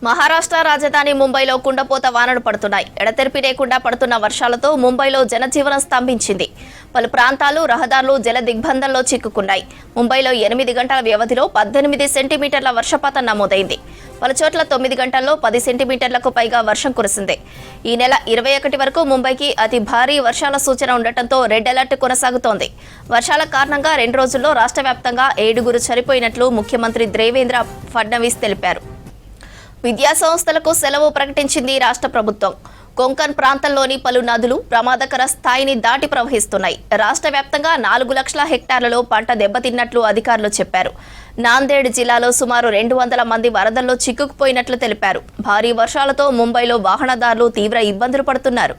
మహారాష్ట్ర రాజధాని ముంబైలో కుండపోత వానలు పడుతున్నాయి. ఎడతెరిపి లేకుండా పడుతున్న వర్షాలతో ముంబైలో జనజీవనం స్తంభించింది. పలు ప్రాంతాలు రహదారులు జల దిగ్బంధంలో చిక్కుకున్నాయి. ముంబైలో 8 గంటల వ్యవధిలో 18 సెంటీమీటర్ల వర్షపాతం నమోదైంది. పలు చోట్ల 9 గంటల్లో 10 సెంటీమీటర్లకు పైగా వర్షం కురిసింది. ఈ నెల 21 వరకు ముంబైకి అతి భారీ వర్షాల సూచన ఉండటంతో రెడ్ అలర్ట్ కొనసాగుతోంది. వర్షాల కారణంగా 2 రోజుల్లో రాష్ట్ర వ్యాప్తంగా 7 చనిపోయినట్లు ముఖ్యమంత్రి దేవేంద్ర ఫడ్నవీస్ తెలిపారు. విద్యా సంస్థలకు సెలవు ప్రకటించింది రాష్ట్ర ప్రభుత్వం. కొంకన్ ప్రాంతంలోని పలు నదులు ప్రమాదకర స్థాయిని దాటి ప్రవహిస్తున్నాయి. రాష్ట్ర వ్యాప్తంగా 4 లక్షల హెక్టార్లలో పంట దెబ్బతిన్నట్లు అధికారులు చెప్పారు. నాందేడ్ జిల్లాలో సుమారు 200 మంది వరదల్లో చిక్కుకుపోయినట్లు తెలిపారు. భారీ వర్షాలతో ముంబైలో వాహనదారులు తీవ్ర ఇబ్బందులు పడుతున్నారు.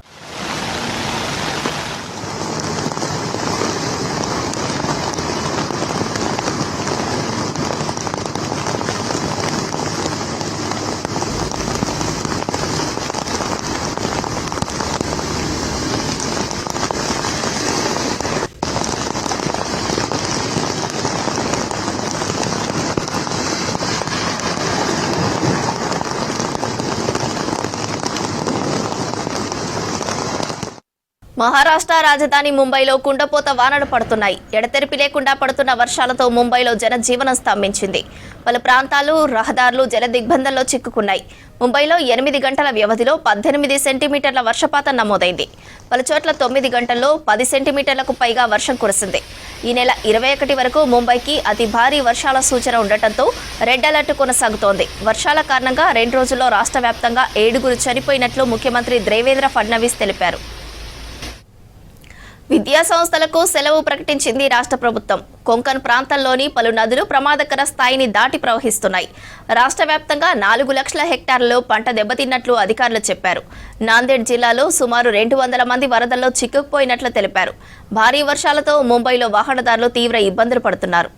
మహారాష్ట్ర రాజధాని ముంబైలో కుండపోత వానలు పడుతున్నాయి. ఎడతెరిపి లేకుండా పడుతున్న వర్షాలతో ముంబైలో జనజీవనం స్తంభించింది. పలు ప్రాంతాలు రహదారులు జల దిగ్బంధంలో చిక్కుకున్నాయి. ముంబైలో 8 గంటల వ్యవధిలో 18 సెంటీమీటర్ల వర్షపాతం నమోదైంది. పలు చోట్ల 9 గంటల్లో 10 సెంటీమీటర్లకు పైగా వర్షం కురిసింది. ఈ నెల 21 వరకు ముంబైకి అతి భారీ వర్షాల సూచన ఉండటంతో రెడ్ అలర్ట్ కొనసాగుతోంది. వర్షాల కారణంగా 2 రోజుల్లో రాష్ట్ర వ్యాప్తంగా 7 చనిపోయినట్లు ముఖ్యమంత్రి దేవేంద్ర ఫడ్నవీస్ తెలిపారు. విద్యా సంస్థలకు సెలవు ప్రకటించింది రాష్ట్ర ప్రభుత్వం. కొంకన్ ప్రాంతంలోని పలు నదులు ప్రమాదకర స్థాయిని దాటి ప్రవహిస్తున్నాయి. రాష్ట్ర వ్యాప్తంగా 4 లక్షల హెక్టార్లలో పంట దెబ్బతిన్నట్లు అధికారులు చెప్పారు. నాందేడ్ జిల్లాలో సుమారు 200 మంది వరదల్లో చిక్కుకుపోయినట్లు తెలిపారు. భారీ వర్షాలతో ముంబైలో వాహనదారులు తీవ్ర ఇబ్బందులు పడుతున్నారు.